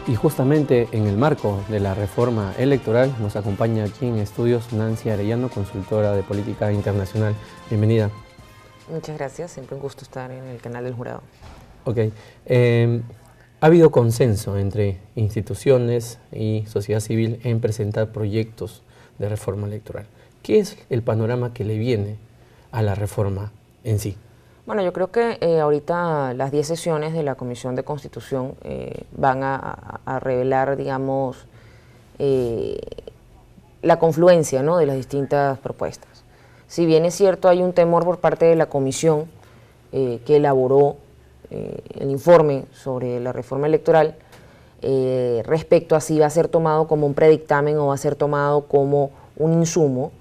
Y justamente en el marco de la reforma electoral nos acompaña aquí en estudios Nancy Arellano, consultora de política internacional. Bienvenida. Muchas gracias, siempre un gusto estar en el canal del jurado. Ok, ha habido consenso entre instituciones y sociedad civil en presentar proyectos de reforma electoral. ¿Qué es el panorama que le viene a la reforma en sí? Bueno, yo creo que ahorita las 10 sesiones de la Comisión de Constitución van a revelar, digamos, la confluencia, ¿no?, de las distintas propuestas. Si bien es cierto, hay un temor por parte de la Comisión que elaboró el informe sobre la reforma electoral respecto a si va a ser tomado como un predictamen o va a ser tomado como un insumo,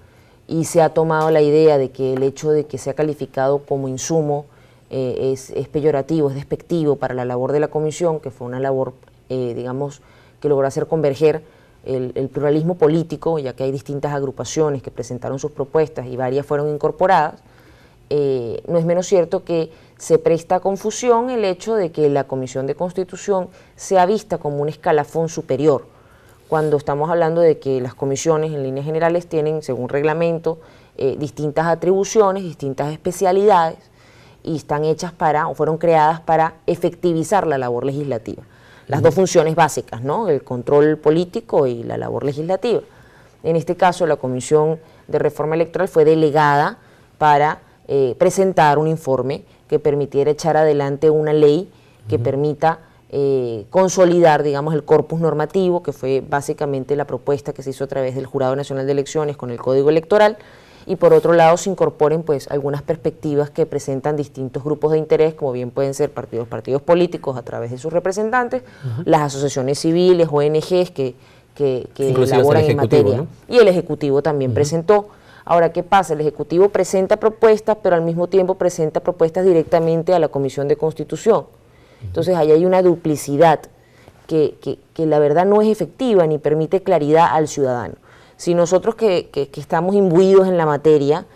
y se ha tomado la idea de que el hecho de que sea calificado como insumo es peyorativo, es despectivo para la labor de la comisión, que fue una labor, digamos, que logró hacer converger el pluralismo político, ya que hay distintas agrupaciones que presentaron sus propuestas y varias fueron incorporadas. No es menos cierto que se presta a confusión el hecho de que la Comisión de Constitución sea vista como un escalafón superior, cuando estamos hablando de que las comisiones en líneas generales tienen, según reglamento, distintas atribuciones, distintas especialidades, y están hechas para, o fueron creadas para efectivizar la labor legislativa. Las dos funciones básicas, ¿no?, el control político y la labor legislativa. En este caso, la Comisión de Reforma Electoral fue delegada para presentar un informe que permitiera echar adelante una ley que permita consolidar, digamos, el corpus normativo, que fue básicamente la propuesta que se hizo a través del Jurado Nacional de Elecciones con el Código Electoral, y por otro lado se incorporen pues algunas perspectivas que presentan distintos grupos de interés, como bien pueden ser partidos políticos a través de sus representantes, las asociaciones civiles, ONGs que elaboran en materia, ¿no?, y el Ejecutivo también presentó. Ahora, ¿qué pasa? El Ejecutivo presenta propuestas, pero al mismo tiempo presenta propuestas directamente a la Comisión de Constitución. Entonces, ahí hay una duplicidad que la verdad no es efectiva ni permite claridad al ciudadano. Si nosotros que estamos imbuidos en la materia,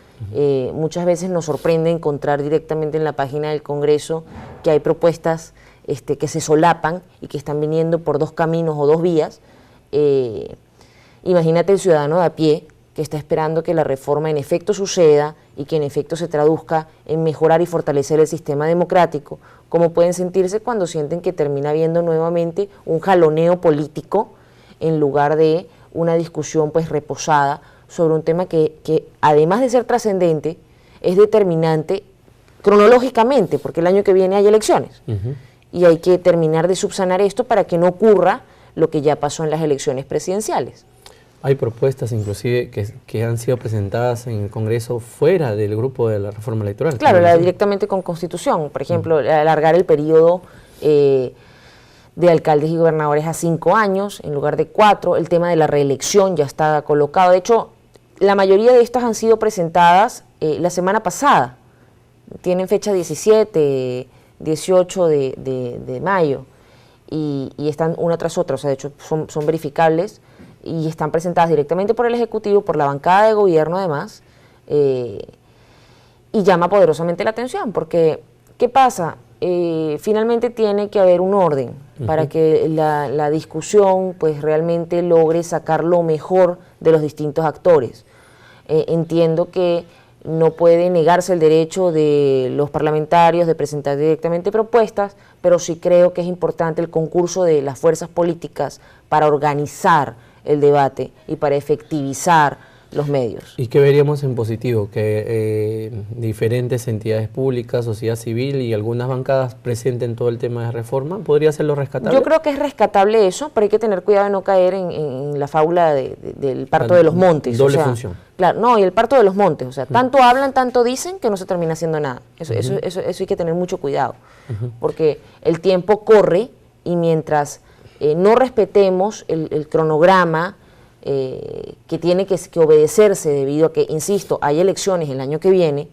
muchas veces nos sorprende encontrar directamente en la página del Congreso que hay propuestas que se solapan y que están viniendo por dos caminos o dos vías. Imagínate el ciudadano de a pie que está esperando que la reforma en efecto suceda y que en efecto se traduzca en mejorar y fortalecer el sistema democrático, cómo pueden sentirse cuando sienten que termina habiendo nuevamente un jaloneo político en lugar de una discusión pues reposada sobre un tema que además de ser trascendente, es determinante cronológicamente, porque el año que viene hay elecciones, y hay que terminar de subsanar esto para que no ocurra lo que ya pasó en las elecciones presidenciales. Hay propuestas inclusive que han sido presentadas en el Congreso fuera del grupo de la reforma electoral. Claro, directamente con Constitución, por ejemplo, alargar el periodo de alcaldes y gobernadores a 5 años en lugar de 4, el tema de la reelección ya está colocado. De hecho, la mayoría de estas han sido presentadas la semana pasada, tienen fecha 17, 18 de mayo, y están una tras otra, o sea, de hecho son verificables, y están presentadas directamente por el Ejecutivo, por la bancada de gobierno además, y llama poderosamente la atención, porque ¿qué pasa? Finalmente tiene que haber un orden para que la discusión pues realmente logre sacar lo mejor de los distintos actores. Entiendo que no puede negarse el derecho de los parlamentarios de presentar directamente propuestas, pero sí creo que es importante el concurso de las fuerzas políticas para organizar el debate y para efectivizar los medios. ¿Y qué veríamos en positivo? Que diferentes entidades públicas, sociedad civil y algunas bancadas presenten todo el tema de reforma. ¿Podría ser lo rescatable? Yo creo que es rescatable eso, pero hay que tener cuidado de no caer en la fábula del parto de los montes. Doble función. Claro, no, y el parto de los montes, o sea, tanto hablan, tanto dicen que no se termina haciendo nada. Eso hay que tener mucho cuidado, porque el tiempo corre y mientras no respetemos el cronograma que tiene que obedecerse debido a que, insisto, hay elecciones el año que viene,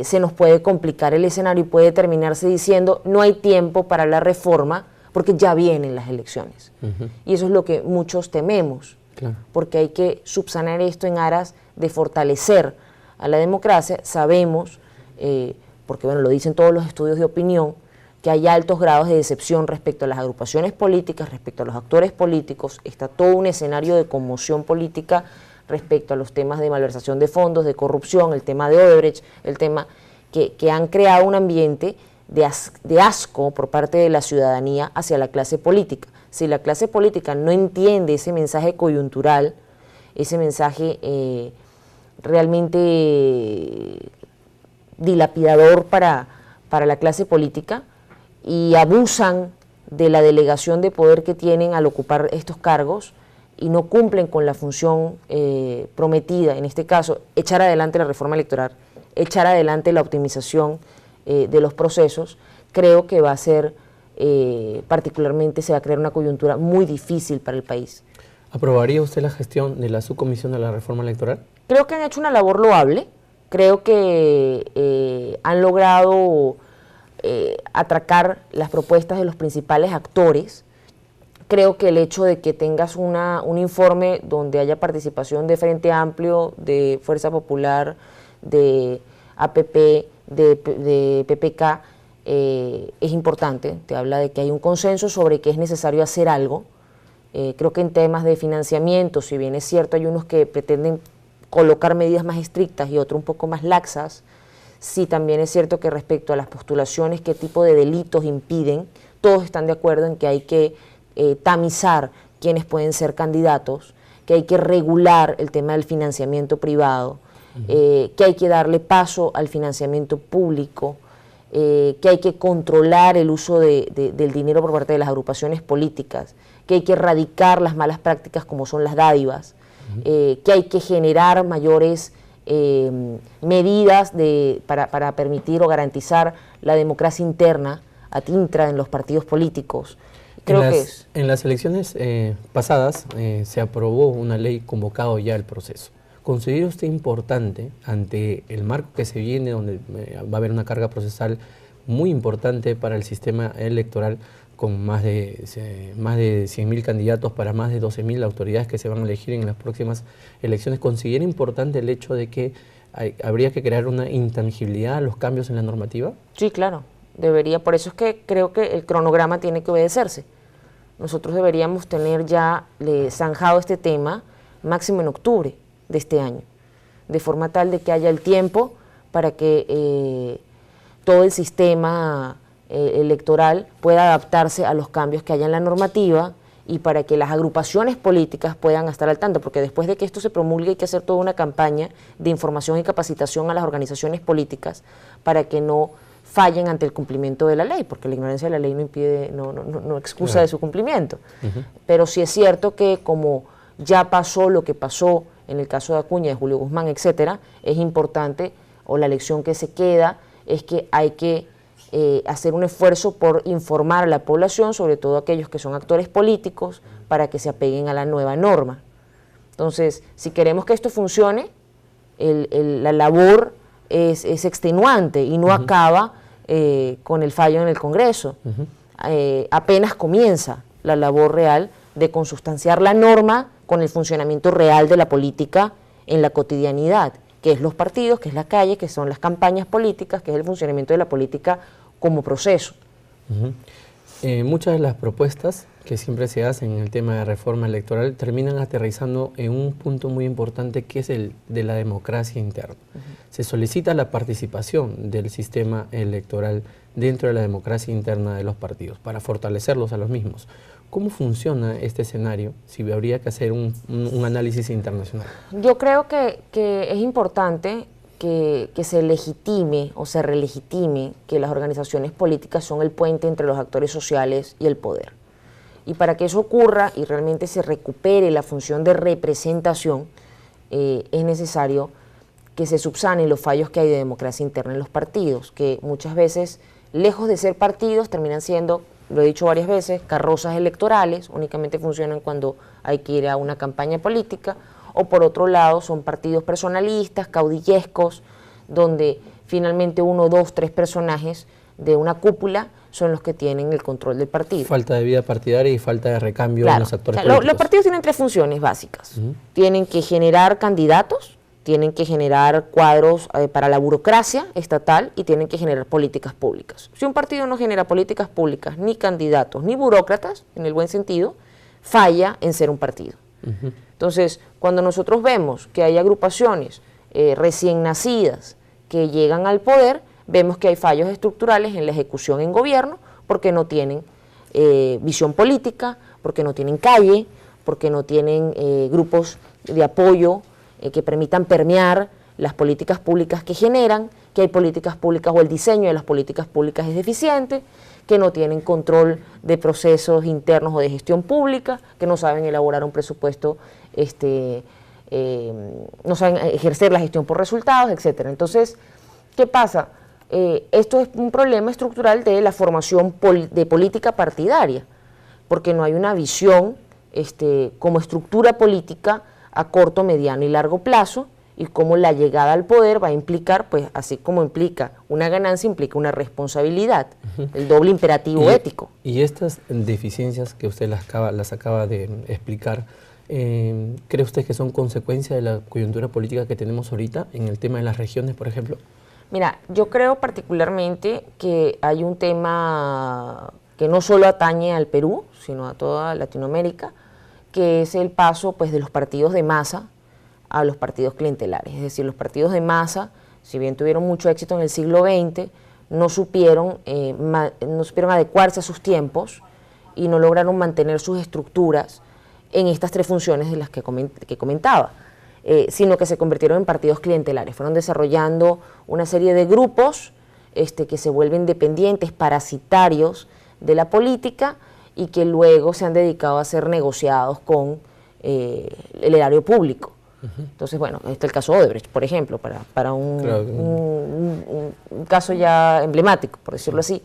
se nos puede complicar el escenario y puede terminarse diciendo no hay tiempo para la reforma porque ya vienen las elecciones. Ujú. Y eso es lo que muchos tememos, Claro. porque hay que subsanar esto en aras de fortalecer a la democracia. Sabemos, porque bueno, lo dicen todos los estudios de opinión, que hay altos grados de decepción respecto a las agrupaciones políticas, respecto a los actores políticos. Está todo un escenario de conmoción política respecto a los temas de malversación de fondos, de corrupción, el tema de Odebrecht, el tema que han creado un ambiente de asco por parte de la ciudadanía hacia la clase política. Si la clase política no entiende ese mensaje coyuntural, ese mensaje realmente dilapidador para la clase política, y abusan de la delegación de poder que tienen al ocupar estos cargos y no cumplen con la función prometida, en este caso, echar adelante la reforma electoral, echar adelante la optimización de los procesos, creo que va a ser, particularmente se va a crear una coyuntura muy difícil para el país. ¿Aprobaría usted la gestión de la subcomisión de la reforma electoral? Creo que han hecho una labor loable, creo que han logrado atracar las propuestas de los principales actores. Creo que el hecho de que tengas un informe donde haya participación de Frente Amplio, de Fuerza Popular, de APP, de PPK, es importante. Te habla de que hay un consenso sobre que es necesario hacer algo. Creo que en temas de financiamiento, si bien es cierto, hay unos que pretenden colocar medidas más estrictas y otros un poco más laxas, sí también es cierto que respecto a las postulaciones, qué tipo de delitos impiden, todos están de acuerdo en que hay que tamizar quiénes pueden ser candidatos, que hay que regular el tema del financiamiento privado, que hay que darle paso al financiamiento público, que hay que controlar el uso del dinero por parte de las agrupaciones políticas, que hay que erradicar las malas prácticas como son las dádivas, que hay que generar mayores medidas para permitir o garantizar la democracia interna, intra en los partidos políticos. En las elecciones pasadas se aprobó una ley convocado ya el proceso. ¿Considera usted importante, ante el marco que se viene, donde va a haber una carga procesal muy importante para el sistema electoral, con más de 100.000 candidatos para más de 12.000 autoridades que se van a elegir en las próximas elecciones, considera importante el hecho de que habría que crear una intangibilidad a los cambios en la normativa? Sí, claro, debería. Por eso es que creo que el cronograma tiene que obedecerse. Nosotros deberíamos tener ya zanjado este tema máximo en octubre de este año, de forma tal de que haya el tiempo para que todo el sistema electoral pueda adaptarse a los cambios que haya en la normativa y para que las agrupaciones políticas puedan estar al tanto, porque después de que esto se promulgue hay que hacer toda una campaña de información y capacitación a las organizaciones políticas para que no fallen ante el cumplimiento de la ley, porque la ignorancia de la ley no impide, no excusa de su cumplimiento. Pero sí es cierto que como ya pasó lo que pasó en el caso de Acuña, de Julio Guzmán, etcétera, es importante, o la lección que se queda, es que hay que hacer un esfuerzo por informar a la población, sobre todo aquellos que son actores políticos, para que se apeguen a la nueva norma. Entonces, si queremos que esto funcione, la labor es extenuante y no acaba con el fallo en el Congreso. Apenas comienza la labor real de consustanciar la norma con el funcionamiento real de la política en la cotidianidad, que es los partidos, que es la calle, que son las campañas políticas, que es el funcionamiento de la política como proceso. Muchas de las propuestas que siempre se hacen en el tema de reforma electoral terminan aterrizando en un punto muy importante, que es el de la democracia interna. Se solicita la participación del sistema electoral dentro de la democracia interna de los partidos para fortalecerlos a los mismos. ¿Cómo funciona este escenario si habría que hacer un análisis internacional? Yo creo que es importante que se legitime o se relegitime que las organizaciones políticas son el puente entre los actores sociales y el poder. Y para que eso ocurra y realmente se recupere la función de representación, es necesario que se subsanen los fallos que hay de democracia interna en los partidos, que muchas veces, lejos de ser partidos, terminan siendo, lo he dicho varias veces, carrozas electorales, únicamente funcionan cuando hay que ir a una campaña política, o por otro lado son partidos personalistas, caudillescos, donde finalmente 1, 2, 3 personajes de una cúpula son los que tienen el control del partido. Falta de vida partidaria y falta de recambio en los actores políticos. Los partidos tienen 3 funciones básicas. Tienen que generar candidatos, tienen que generar cuadros para la burocracia estatal y tienen que generar políticas públicas. Si un partido no genera políticas públicas, ni candidatos, ni burócratas, en el buen sentido, falla en ser un partido. Entonces, cuando nosotros vemos que hay agrupaciones recién nacidas que llegan al poder, vemos que hay fallos estructurales en la ejecución en gobierno porque no tienen visión política, porque no tienen calle, porque no tienen grupos de apoyo que permitan permear las políticas públicas que generan, que hay políticas públicas o el diseño de las políticas públicas es deficiente, que no tienen control de procesos internos o de gestión pública, que no saben elaborar un presupuesto, no saben ejercer la gestión por resultados, etcétera. Entonces, ¿qué pasa? Esto es un problema estructural de la formación de política partidaria, porque no hay una visión como estructura política a corto, mediano y largo plazo, y cómo la llegada al poder va a implicar, pues así como implica una ganancia, implica una responsabilidad, el doble imperativo ético. Y estas deficiencias que usted las acaba de explicar, ¿cree usted que son consecuencia de la coyuntura política que tenemos ahorita en el tema de las regiones, por ejemplo? Mira, yo creo particularmente que hay un tema que no solo atañe al Perú, sino a toda Latinoamérica, que es el paso pues de los partidos de masa a los partidos clientelares. Es decir, los partidos de masa, si bien tuvieron mucho éxito en el siglo XX, no supieron adecuarse a sus tiempos y no lograron mantener sus estructuras en estas 3 funciones de las que comentaba, sino que se convirtieron en partidos clientelares. Fueron desarrollando una serie de grupos que se vuelven dependientes, parasitarios de la política, y que luego se han dedicado a ser negociados con el erario público. Entonces, bueno, este es el caso Odebrecht, por ejemplo, para un caso ya emblemático, por decirlo así.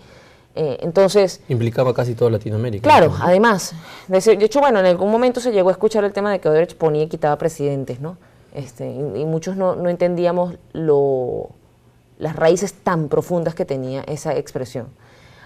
Entonces... Implicaba casi toda Latinoamérica. Claro, además. De hecho, bueno, en algún momento se llegó a escuchar el tema de que Odebrecht ponía y quitaba presidentes, ¿no? Y muchos no entendíamos las raíces tan profundas que tenía esa expresión.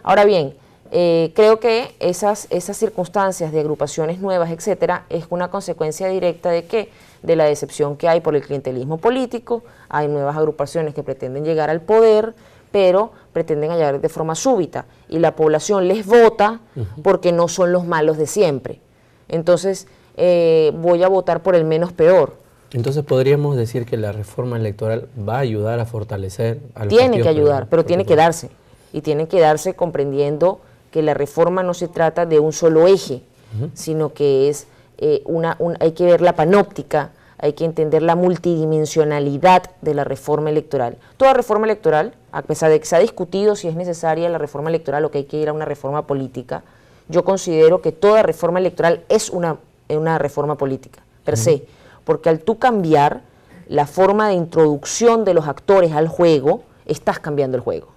Ahora bien, creo que esas circunstancias de agrupaciones nuevas, etcétera, es una consecuencia directa de ¿qué? De la decepción que hay por el clientelismo político. Hay nuevas agrupaciones que pretenden llegar al poder, pero pretenden llegar de forma súbita, y la población les vota porque no son los malos de siempre. Entonces, voy a votar por el menos peor. Entonces, ¿podríamos decir que la reforma electoral va a ayudar a fortalecer a los Tiene que ayudar, pero tiene que darse. Y tiene que darse comprendiendo que la reforma no se trata de un solo eje, sino que es hay que ver la panóptica, hay que entender la multidimensionalidad de la reforma electoral. Toda reforma electoral, a pesar de que se ha discutido si es necesaria la reforma electoral o que hay que ir a una reforma política, yo considero que toda reforma electoral es una reforma política, per se, porque al tú cambiar la forma de introducción de los actores al juego, estás cambiando el juego.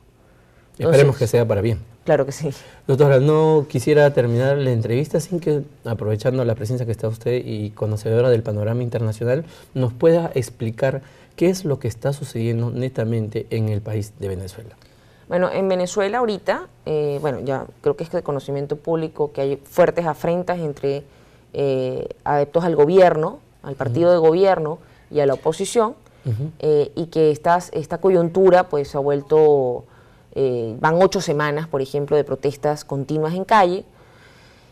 Entonces, esperemos que sea para bien. Claro que sí. Doctora, no quisiera terminar la entrevista sin que, aprovechando la presencia que está usted y conocedora del panorama internacional, nos pueda explicar qué es lo que está sucediendo netamente en el país de Venezuela. Bueno, en Venezuela ahorita, bueno, ya creo que es de conocimiento público que hay fuertes afrentas entre adeptos al gobierno, al partido de gobierno y a la oposición, y que esta coyuntura pues se ha vuelto... van 8 semanas, por ejemplo, de protestas continuas en calle,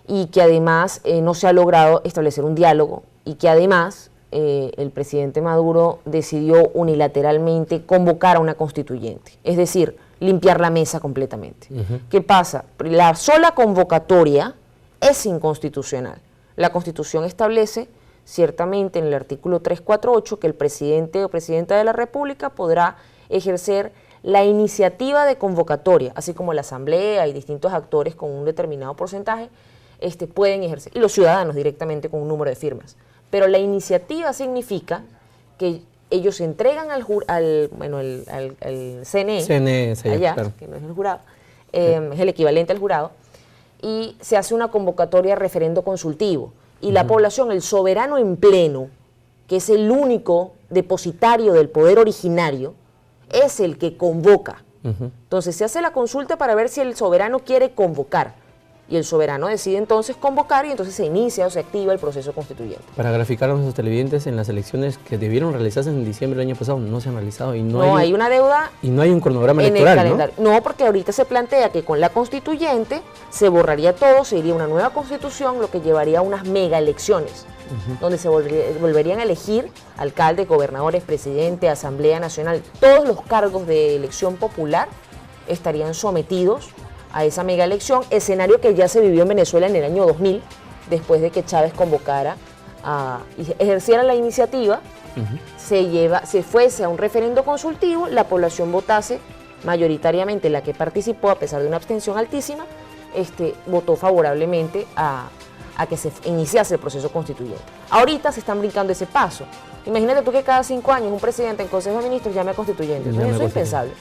y que además no se ha logrado establecer un diálogo, y que además el presidente Maduro decidió unilateralmente convocar a una constituyente, es decir, limpiar la mesa completamente. ¿Qué pasa? La sola convocatoria es inconstitucional. La Constitución establece ciertamente en el artículo 348 que el presidente o presidenta de la República podrá ejercer la iniciativa de convocatoria, así como la asamblea y distintos actores con un determinado porcentaje pueden ejercer, y los ciudadanos directamente con un número de firmas. Pero la iniciativa significa que ellos entregan al CNE, allá, claro, que no es el jurado, es el equivalente al jurado, y se hace una convocatoria referendo consultivo, y la población, el soberano en pleno, que es el único depositario del poder originario, es el que convoca Entonces se hace la consulta para ver si el soberano quiere convocar. Y el soberano decide entonces convocar y entonces se inicia o se activa el proceso constituyente. Para graficar a nuestros televidentes, en las elecciones que debieron realizarse en diciembre del año pasado no se han realizado y no hay una deuda y no hay un cronograma en electoral, el calendario. ¿No? Porque ahorita se plantea que con la constituyente se borraría todo, se iría una nueva constitución, lo que llevaría a unas mega elecciones, donde se volverían a elegir alcaldes, gobernadores, presidente, Asamblea Nacional. Todos los cargos de elección popular estarían sometidos a esa mega elección, escenario que ya se vivió en Venezuela en el año 2000, después de que Chávez convocara y ejerciera la iniciativa, se fuese a un referendo consultivo, la población votase, mayoritariamente la que participó, a pesar de una abstención altísima, votó favorablemente a que se iniciase el proceso constituyente. Ahorita se están brincando ese paso. Imagínate tú que cada 5 años un presidente en Consejo de Ministros llame a constituyente. Eso es impensable.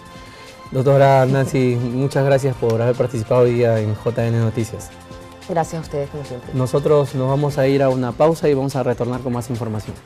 Doctora Nancy, muchas gracias por haber participado hoy día en JN Noticias. Gracias a ustedes, como siempre. Nosotros nos vamos a ir a una pausa y vamos a retornar con más información.